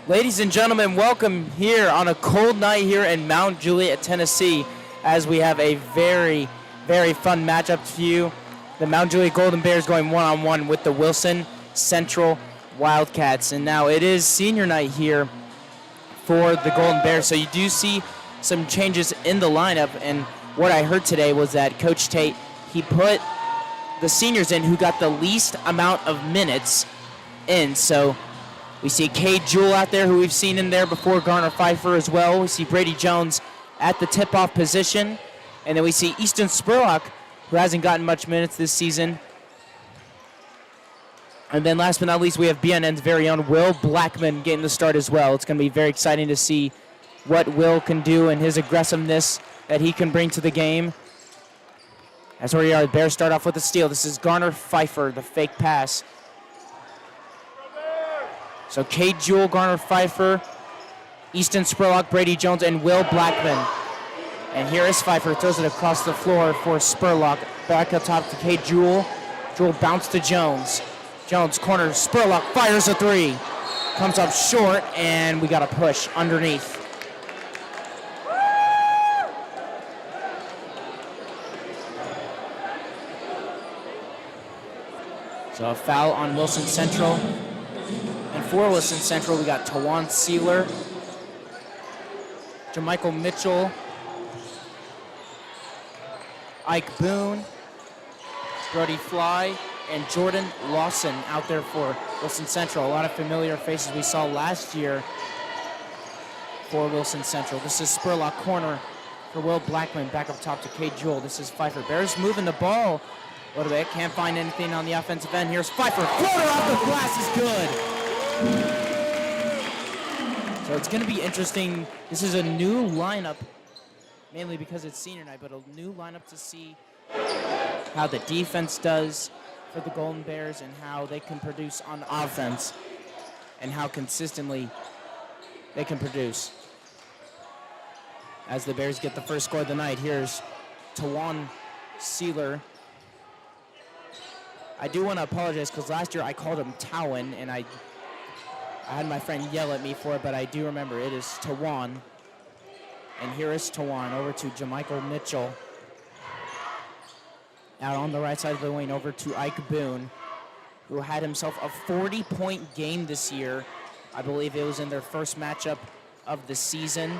Ladies and gentlemen, welcome here on a cold night here in Mount Juliet, Tennessee, as we have a very, very fun matchup for you. The Mount Juliet Golden Bears going one-on-one with the Wilson Central Wildcats. And now it is senior night here for the Golden Bears, so you do see some changes in the lineup. And what I heard today was that Coach Tate, he put the seniors in who got the least amount of minutes in. So we see Cade Jewell out there, who we've seen in there before, Garner Pfeiffer as well. We see Brady Jones at the tip-off position. And then we see Easton Spurlock, who hasn't gotten much minutes this season. And then last but not least, we have BNN's very own Will Blackman getting the start as well. It's going to be very exciting to see what Will can do and his aggressiveness that he can bring to the game. That's where we are. The Bears start off with a steal. This is Garner Pfeiffer, the fake pass. So Cade Jewell, Garner Pfeiffer, Easton Spurlock, Brady Jones, and Will Blackman. And here is Pfeiffer, throws it across the floor for Spurlock. Back up top to Cade Jewell. Jewell bounced to Jones. Jones corner, Spurlock fires a three. Comes up short, and we got a push underneath. So a foul on Wilson Central. And for Wilson Central, we got Tawan Sealer, Jamichael Mitchell, Ike Boone, Brody Fly, and Jordan Lawson out there for Wilson Central. A lot of familiar faces we saw last year for Wilson Central. This is Spurlock corner for Will Blackman. Back up top to Cade Jewell. This is Pfeiffer. Bears moving the ball a little bit. Can't find anything on the offensive end. Here's Pfeiffer. Floater off the glass is good. So it's going to be interesting. This is a new lineup, mainly because it's senior night, but a new lineup to see how the defense does for the Golden Bears and how they can produce on offense and how consistently they can produce. As the Bears get the first score of the night, here's Tawan Sealer. I do want to apologize because last year I called him Towan, and I had my friend yell at me for it, but I do remember it is Tawan. And here is Tawan over to Jamichael Mitchell. Out on the right side of the wing over to Ike Boone, who had himself a 40-point game this year. I believe it was in their first matchup of the season.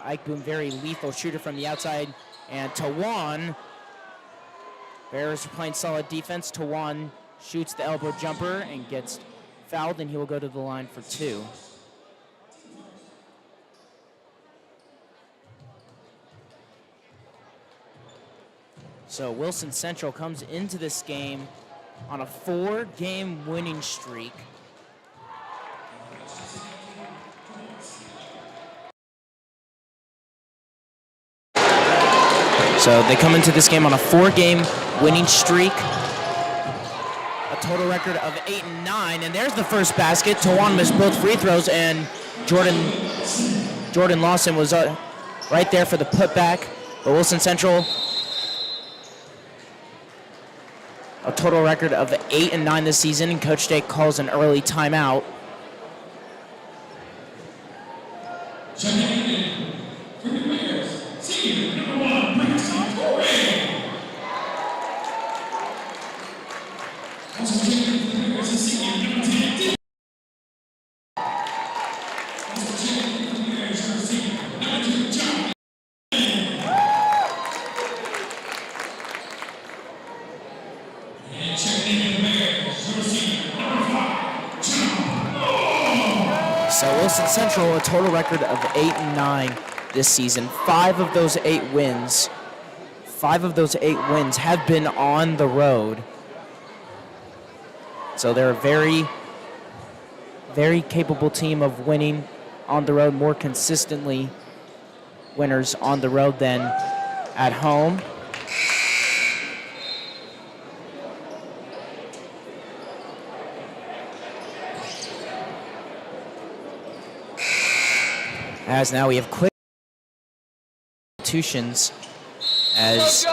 Ike Boone, very lethal shooter from the outside. And Tawan, Bears are playing solid defense. Tawan shoots the elbow jumper and gets fouled, and he will go to the line for two. So Wilson Central comes into this game on a 4-game winning streak. So they come into this game on a 4-game winning streak. A total record of 8-9, and there's the first basket. Tawan missed both free throws, and Jordan Lawson was right there for the putback. But Wilson Central, a total record of 8-9 this season, and Coach Tate calls an early timeout. Wilson Central a total record of 8-9 this season. 5 of those 8 wins have been on the road. So they're a very, very capable team of winning on the road, more consistently winners on the road than at home. As now we have quick substitutions as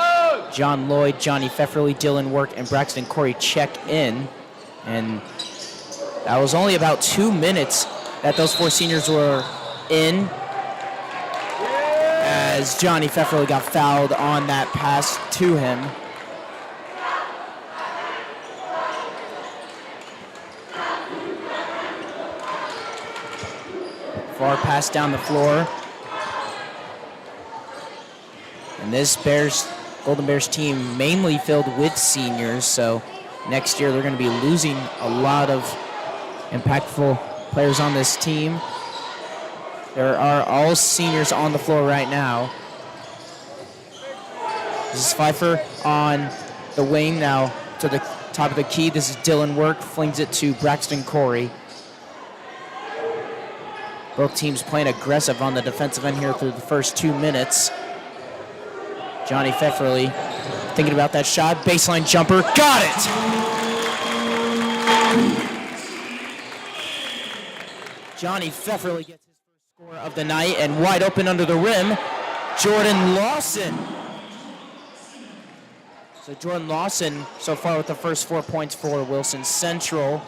John Lloyd, Johnny Pfefferly, Dylan Work, and Braxton Corey check in. And that was only about 2 minutes that those 4 seniors were in as Johnny Pfefferly got fouled on that pass to him. Far pass down the floor. And this Golden Bears team mainly filled with seniors, so next year they're going to be losing a lot of impactful players on this team. There are all seniors on the floor right now. This is Pfeiffer on the wing now to the top of the key. This is Dylan Work, flings it to Braxton Corey. Both teams playing aggressive on the defensive end here through the first 2 minutes. Johnny Pfefferly thinking about that shot. Baseline jumper. Got it! Johnny Pfefferly gets his first score of the night, and wide open under the rim, Jordan Lawson. So Jordan Lawson so far with the first 4 points for Wilson Central.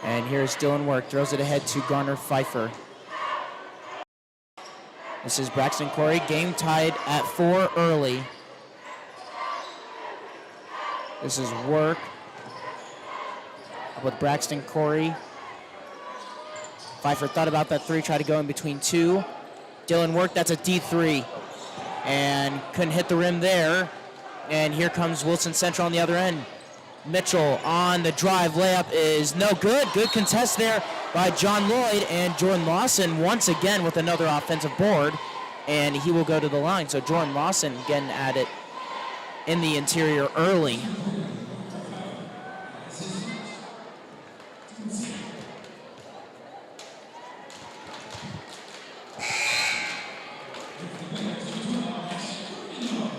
And here's Dylan Work, throws it ahead to Garner Pfeiffer. This is Braxton Corey, game tied at 4 early. This is Work with Braxton Corey. Pfeiffer thought about that 3, tried to go in between 2. Dylan Work, that's a D3. And couldn't hit the rim there. And here comes Wilson Central on the other end. Mitchell on the drive, layup is no good. Good contest there by John Lloyd, and Jordan Lawson once again with another offensive board, and he will go to the line. So Jordan Lawson getting at it in the interior early.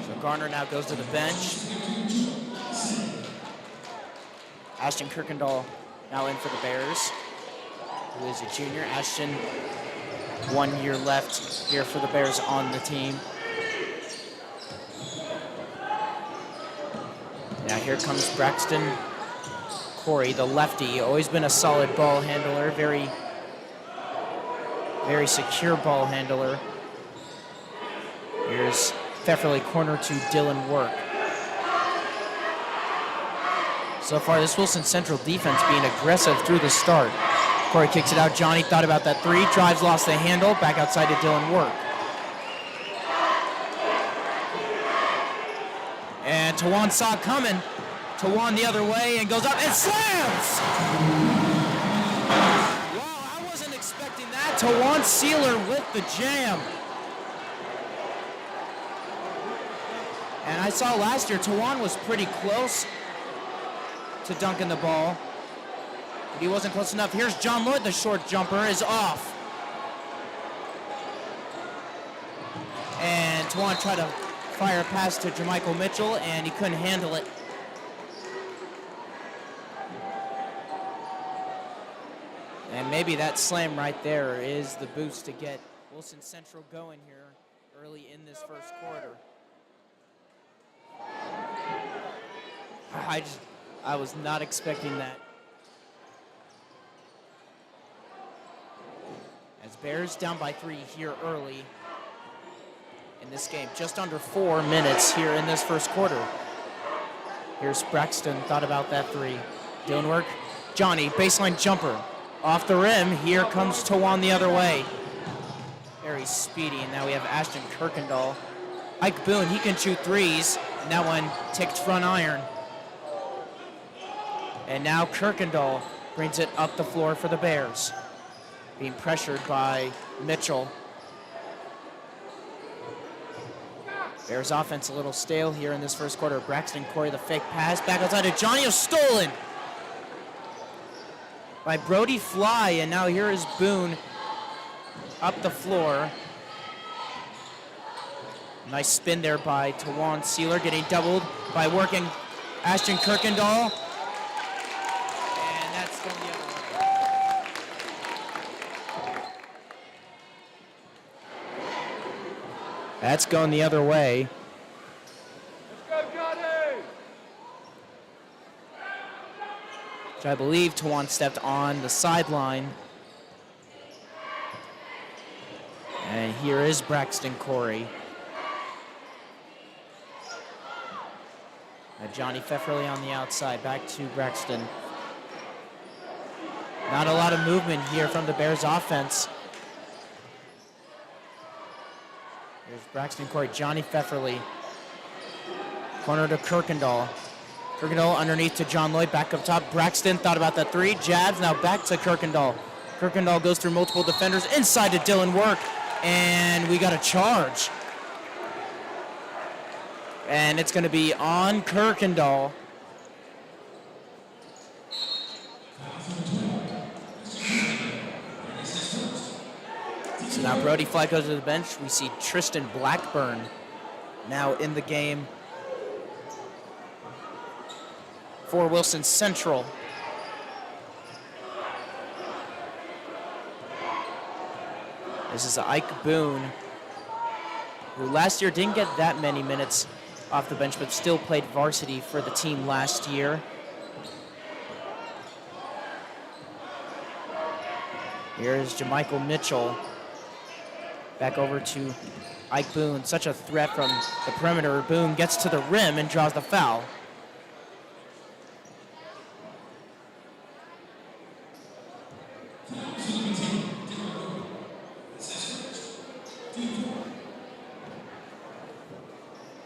So Garner now goes to the bench. Ashton Kirkendall now in for the Bears, who is a junior. Ashton, 1 year left here for the Bears on the team. Now here comes Braxton Corey, the lefty. Always been a solid ball handler, very, very secure ball handler. Here's Pfefferly, corner to Dylan Work. So far, this Wilson Central defense being aggressive through the start. Corey kicks it out. Johnny thought about that 3. Drives, lost the handle. Back outside to Dylan Work. And Tawan saw it coming. Tawan the other way and goes up and slams! Wow, I wasn't expecting that. Tawan Sealer with the jam. And I saw last year, Tawan was pretty close to dunking the ball, but he wasn't close enough. Here's John Lloyd, the short jumper is off. And Tawan tried to fire a pass to Jermichael Mitchell, and he couldn't handle it. And maybe that slam right there is the boost to get Wilson Central going here early in this first quarter. I was not expecting that. As Bears down by 3 here early in this game. Just under 4 minutes here in this first quarter. Here's Braxton, thought about that 3. Dylan Work, Johnny, baseline jumper. Off the rim, here comes Tawan the other way. Very speedy, and now we have Ashton Kirkendall. Ike Boone, he can shoot 3s, and that one ticked front iron. And now Kirkendall brings it up the floor for the Bears. Being pressured by Mitchell. Bears offense a little stale here in this first quarter. Braxton Corey, the fake pass, back outside to Johnny, stolen by Brody Fly, and now here is Boone up the floor. Nice spin there by Tawan Sealer, getting doubled by working Ashton Kirkendall. And that's going the other way. That's going the other way. Let's go, Johnny! Which I believe Tawan stepped on the sideline. And here is Braxton Corey. Johnny Pfefferly on the outside, back to Braxton. Not a lot of movement here from the Bears offense. Here's Braxton Corey, Johnny Pfefferly. Corner to Kirkendall. Kirkendall underneath to John Lloyd, back up top. Braxton thought about that three, jabs, now back to Kirkendall. Kirkendall goes through multiple defenders, inside to Dylan Work, and we got a charge. And it's going to be on Kirkendall. So now Brody Fly goes to the bench. We see Tristan Blackburn now in the game for Wilson Central. This is Ike Boone, who last year didn't get that many minutes off the bench, but still played varsity for the team last year. Here's Jamichael Mitchell. Back over to Ike Boone. Such a threat from the perimeter. Boone gets to the rim and draws the foul.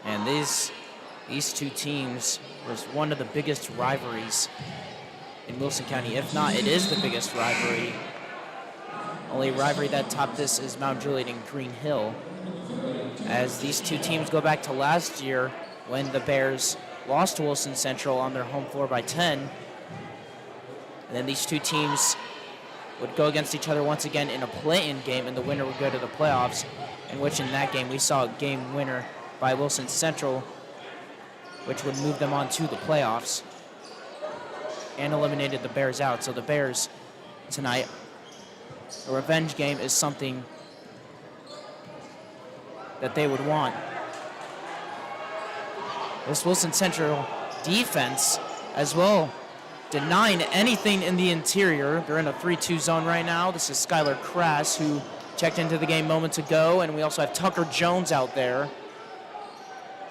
And these two teams was one of the biggest rivalries in Wilson County. If not, it is the biggest rivalry. Only rivalry that topped this is Mount Juliet and Green Hill. As these two teams go back to last year when the Bears lost to Wilson Central on their home floor by 10. And then these two teams would go against each other once again in a play-in game, and the winner would go to the playoffs, in which in that game we saw a game winner by Wilson Central, which would move them on to the playoffs and eliminated the Bears out. So the Bears tonight, a revenge game is something that they would want. This Wilson Central defense as well, denying anything in the interior. They're in a 3-2 zone right now. This is Skylar Crass, who checked into the game moments ago, and we also have Tucker Jones out there.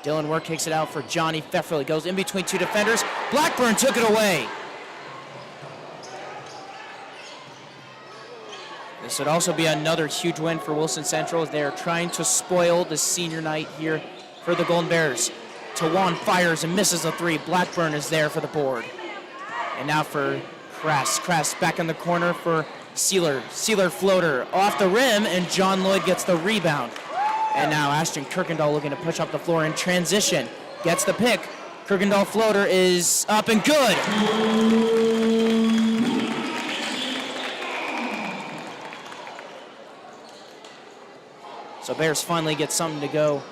Dylan Work kicks it out for Johnny Pfefferly. Goes in between two defenders. Blackburn took it away. This would also be another huge win for Wilson Central, as they are trying to spoil the senior night here for the Golden Bears. Tawan fires and misses a three. Blackburn is there for the board. And now for Crass. Crass back in the corner for Sealer. Sealer floater off the rim, and John Lloyd gets the rebound. And now Ashton Kirkendall looking to push up the floor in transition. Gets the pick. Kirkendall floater is up and good. So Bears finally get something to go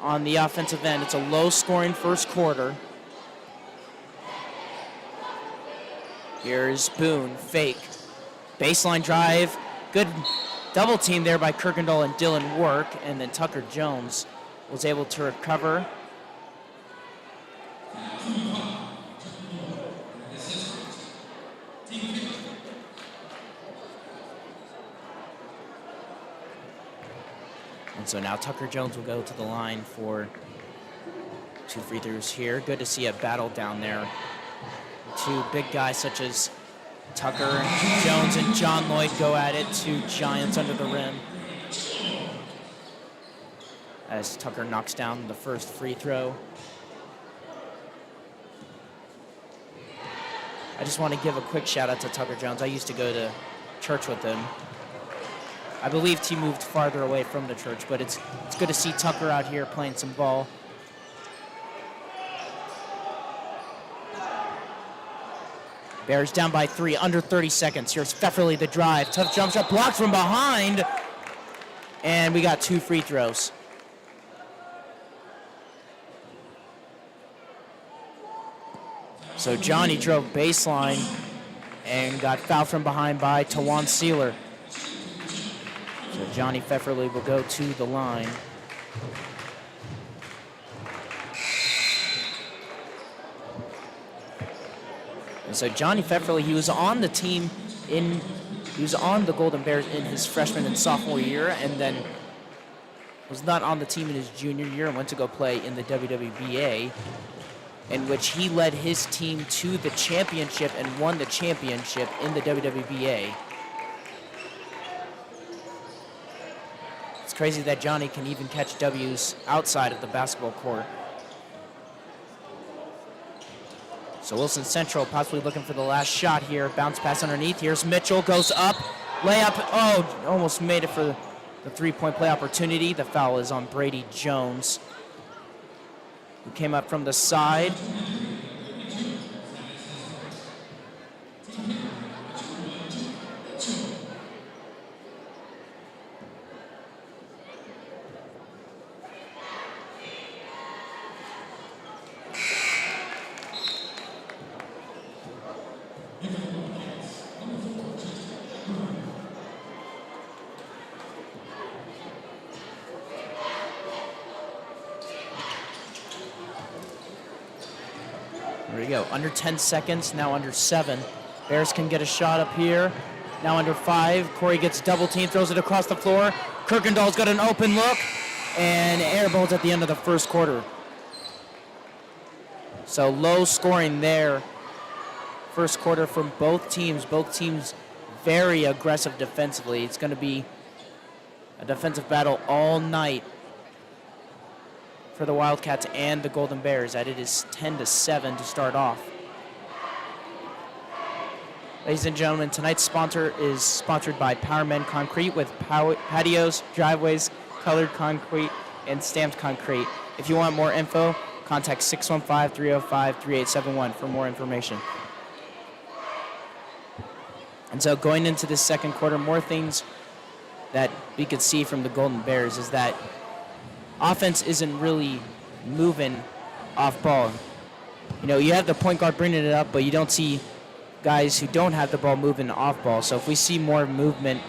on the offensive end. It's a low-scoring first quarter. Here's Boone, fake. Baseline drive, good double team there by Kirkendall and Dylan Work, and then Tucker Jones was able to recover. And so now Tucker Jones will go to the line for two free throws here. Good to see a battle down there. Two big guys such as Tucker Jones and John Lloyd go at it. Two giants under the rim. As Tucker knocks down the first free throw. I just want to give a quick shout out to Tucker Jones. I used to go to church with him. I believed he moved farther away from the church, but it's good to see Tucker out here playing some ball. Bears down by 3, under 30 seconds. Here's Pfefferly, the drive. Tough jump shot, blocked from behind. And we got 2 free throws. So Johnny drove baseline and got fouled from behind by Tawan Sealer. So Johnny Pfefferly will go to the line. And so Johnny Pfefferly, he was on the team he was on the Golden Bears in his freshman and sophomore year, and then was not on the team in his junior year and went to go play in the WWBA, in which he led his team to the championship and won the championship in the WWBA. It's crazy that Johnny can even catch W's outside of the basketball court. So Wilson Central possibly looking for the last shot here. Bounce pass underneath. Here's Mitchell, goes up, layup. Oh, almost made it for the 3-point play opportunity. The foul is on Brady Jones, who came up from the side. There we go, under 10 seconds, now under 7. Bears can get a shot up here. Now under 5, Corey gets double team, throws it across the floor. Kirkendall's got an open look, and airballs at the end of the first quarter. So low scoring there. First quarter from both teams very aggressive defensively. It's gonna be a defensive battle all night for the Wildcats and the Golden Bears, that it is 10-7 to start off. Ladies and gentlemen, tonight's sponsor is sponsored by Powermen Concrete with patios, driveways, colored concrete, and stamped concrete. If you want more info, contact 615-305-3871 for more information. And so going into this second quarter, more things that we could see from the Golden Bears is that offense isn't really moving off ball. You know, you have the point guard bringing it up, but you don't see guys who don't have the ball moving off ball. So if we see more movement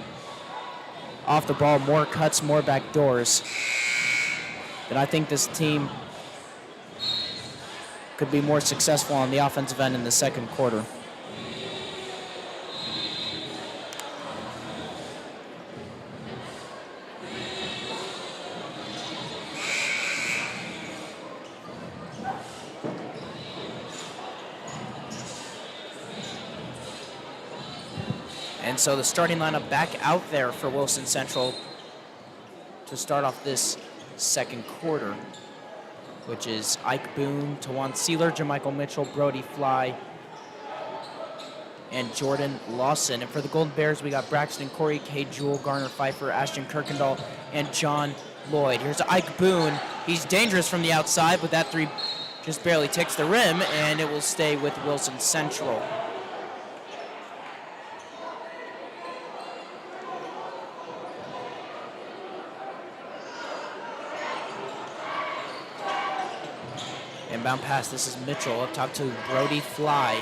off the ball, more cuts, more back doors, then I think this team could be more successful on the offensive end in the second quarter. And so the starting lineup back out there for Wilson Central to start off this second quarter, which is Ike Boone, Tawan Sealer, Jermichael Mitchell, Brody Fly, and Jordan Lawson. And for the Golden Bears, we got Braxton Corey, Kay Jewell, Garner Pfeiffer, Ashton Kirkendall, and John Lloyd. Here's Ike Boone. He's dangerous from the outside, but that three just barely ticks the rim, and it will stay with Wilson Central. Inbound pass, this is Mitchell up top to Brody Fly.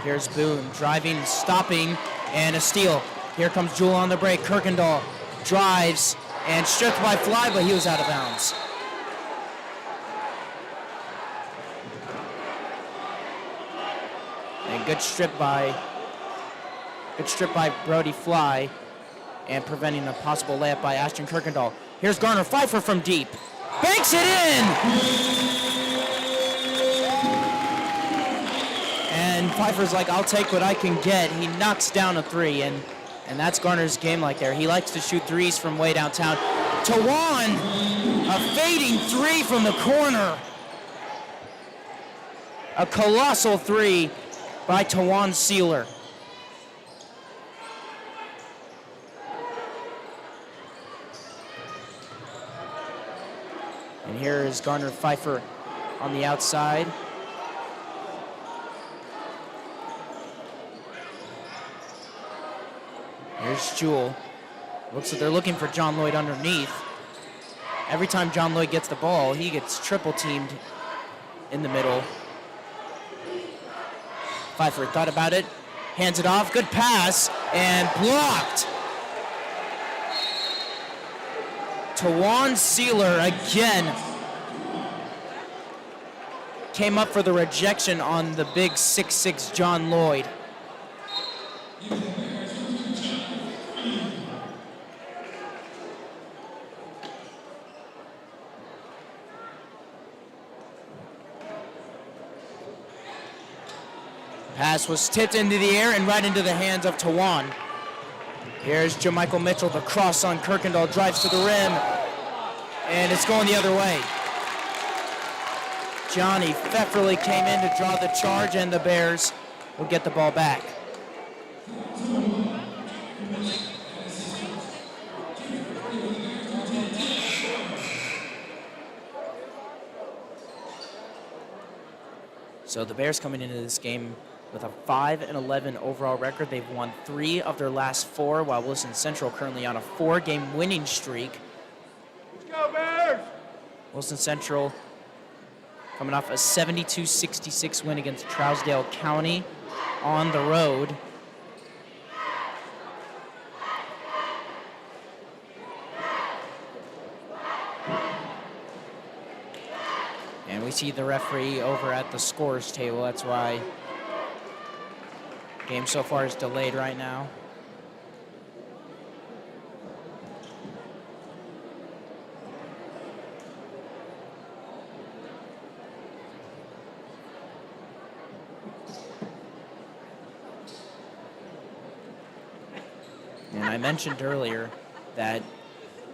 Here's Boone driving, stopping, and a steal. Here comes Jewell on the break. Kirkendall drives and stripped by Fly, but he was out of bounds. And good strip by Brody Fly, and preventing a possible layup by Ashton Kirkendall. Here's Garner Pfeiffer from deep. Banks it in! And Pfeiffer's like, I'll take what I can get. He knocks down a three, and that's Garner's game like there. He likes to shoot threes from way downtown. Tawan, a fading three from the corner. A colossal three by Tawan Sealer. And here is Garner Pfeiffer on the outside. Here's Jewell. Looks like they're looking for John Lloyd underneath. Every time John Lloyd gets the ball, he gets triple teamed in the middle. Pfeiffer thought about it, hands it off, good pass, and blocked. Tawan Sealer again came up for the rejection on the big 6'6" John Lloyd. Pass was tipped into the air and right into the hands of Tawan. Here's Jamichael Mitchell, the cross on Kirkendall, drives to the rim, and it's going the other way. Johnny Pfefferly came in to draw the charge, and the Bears will get the ball back. So the Bears coming into this game with a 5-11 overall record. They've won 3 of their last 4, while Wilson Central currently on a 4-game winning streak. Let's go, Bears! Wilson Central coming off a 72-66 win against Trousdale County on the road. And we see the referee over at the scores table. That's why game so far is delayed right now. And I mentioned earlier that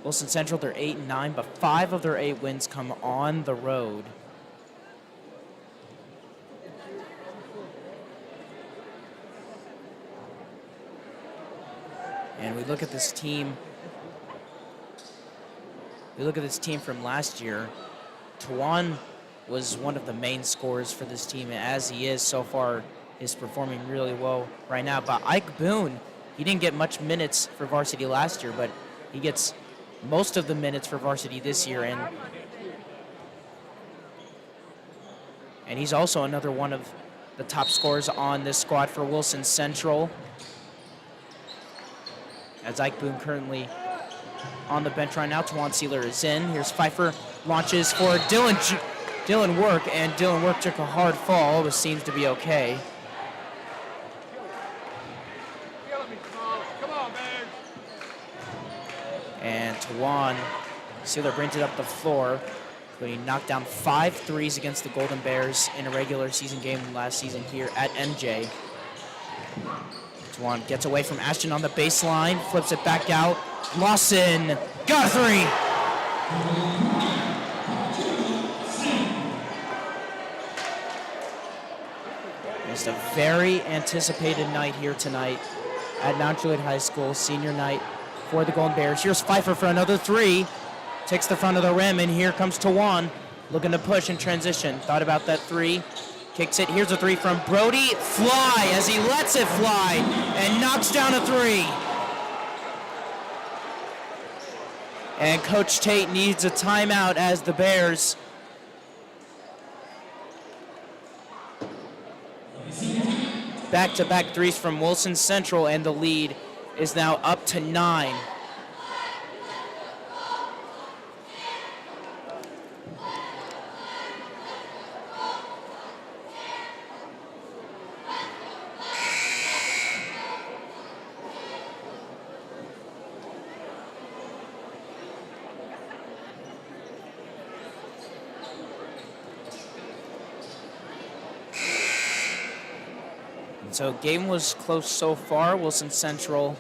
Wilson Central, they're 8-9, but 5 of their 8 wins come on the road. And we look at this team. We look at this team from last year. Tawan was one of the main scorers for this team, and as he is so far, is performing really well right now. But Ike Boone, he didn't get much minutes for varsity last year, but he gets most of the minutes for varsity this year, and he's also another one of the top scorers on this squad for Wilson Central. As Ike Boone currently on the bench right now, Tawan Sealer is in. Here's Pfeiffer, launches for Dylan Work, and Dylan Work took a hard fall, but seems to be okay. Come on, Bears! And Tawan Sealer brings it up the floor. He knocked down 5 threes against the Golden Bears in a regular season game last season here at MJ. Tawan gets away from Ashton on the baseline, flips it back out. Lawson got a 3. It's a very anticipated night here tonight at Mount Juliet High School, senior night for the Golden Bears. Here's Pfeiffer for another 3. Takes the front of the rim, and here comes Tawan looking to push in transition. Thought about that 3. Kicks it. Here's a 3 from Brody. Fly as he lets it fly and knocks down a 3. And Coach Tate needs a timeout as the Bears back-to-back 3s from Wilson Central, and the lead is now up to 9. So game was close so far. Wilson Central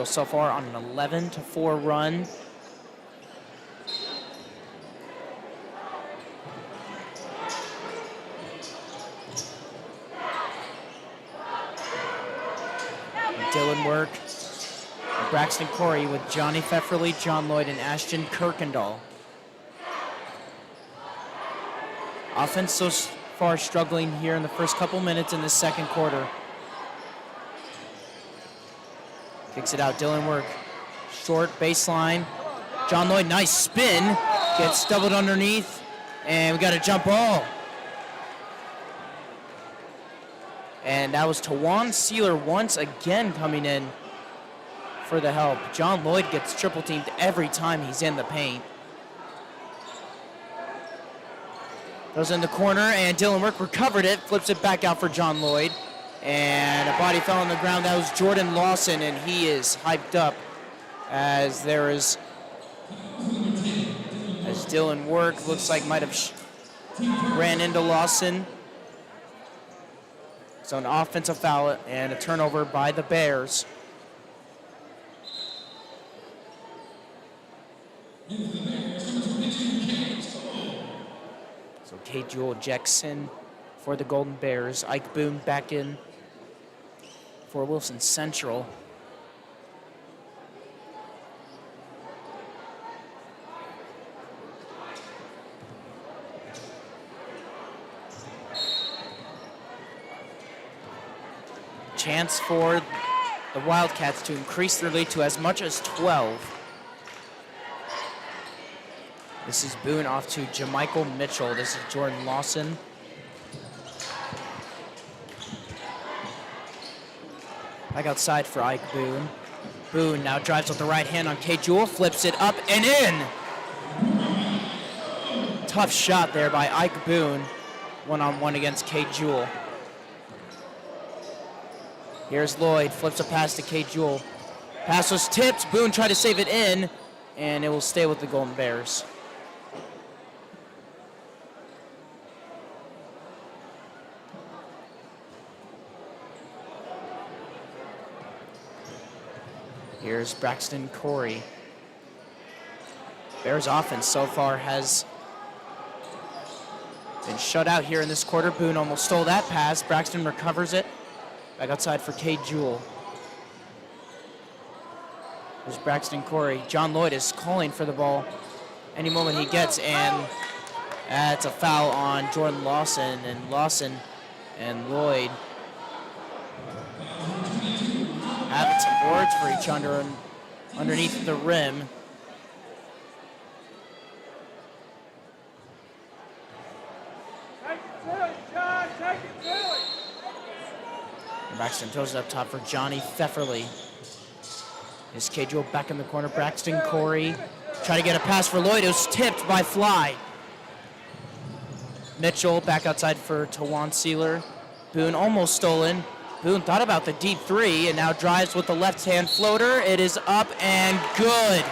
so far on an 11-4 run. Dylan Work, and Braxton Corey with Johnny Pfefferly, John Lloyd, and Ashton Kirkendall. Offense so far struggling here in the first couple minutes in the second quarter. Kicks it out, Dylan Work. Short baseline. John Lloyd, nice spin. Gets doubled underneath. And we got a jump ball. And that was Tawan Sealer once again coming in for the help. John Lloyd gets triple teamed every time he's in the paint. Goes in the corner, and Dylan Work recovered it, flips it back out for John Lloyd. And a body fell on the ground. That was Jordan Lawson, and he is hyped up as there is, as Dylan Work looks like might have ran into Lawson. So an offensive foul and a turnover by the Bears. So Kate Jewell Jackson for the Golden Bears. Ike Boone back in for Wilson Central. Chance for the Wildcats to increase their lead to as much as 12. This is Boone off to Jamichael Mitchell. This is Jordan Lawson. Back outside for Ike Boone. Boone now drives with the right hand on Kate Jewell, flips it up and in. Tough shot there by Ike Boone, one-on-one against Kate Jewell. Here's Lloyd, flips a pass to Kate Jewell. Pass was tipped, Boone tried to save it in, and it will stay with the Golden Bears. Here's Braxton Corey. Bears offense so far has been shut out here in this quarter. Boone almost stole that pass. Braxton recovers it. Back outside for Kate Jewell. There's Braxton Corey. John Lloyd is calling for the ball any moment he gets, and that's a foul on Jordan Lawson, and Lawson and Lloyd having some words for each other underneath the rim. Take it to it, John. Take it to it. Braxton throws it up top for Johnny Pfefferly. Is Kate Jewell back in the corner. Braxton Corey trying to get a pass for Lloyd. It was tipped by Fly. Mitchell back outside for Tawan Sealer. Boone almost stolen. Boone thought about the deep three and now drives with the left-hand floater. It is up and good.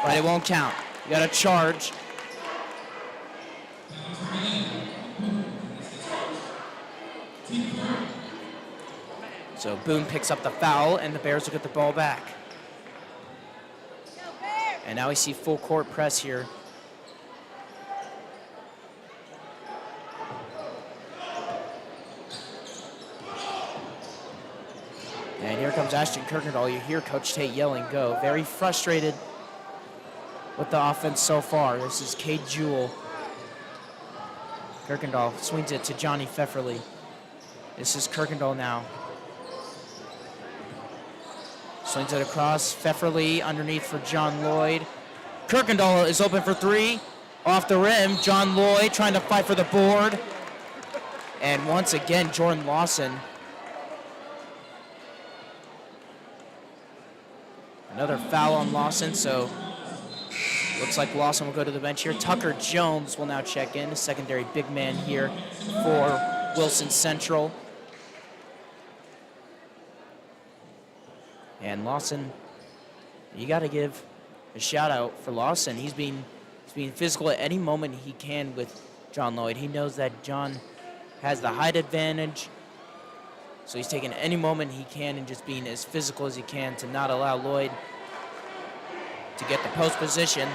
But it won't count. You got to charge. So Boone picks up the foul, and the Bears will get the ball back. And now we see full court press here. And here comes Ashton Kirkendall. You hear Coach Tate yelling, go. Very frustrated with the offense so far. This is Kate Jewell. Kirkendall swings it to Johnny Pfefferly. This is Kirkendall now. Swings it across. Pfefferly underneath for John Lloyd. Kirkendall is open for three. Off the rim. John Lloyd trying to fight for the board. And once again, Jordan Lawson. Another foul on Lawson, so looks like Lawson will go to the bench here. Tucker Jones will now check in, a secondary big man here for Wilson Central. And Lawson, you got to give a shout out for Lawson. He's being physical at any moment he can with John Lloyd. He knows that John has the height advantage, so he's taking any moment he can and just being as physical as he can to not allow Lloyd to get the post position.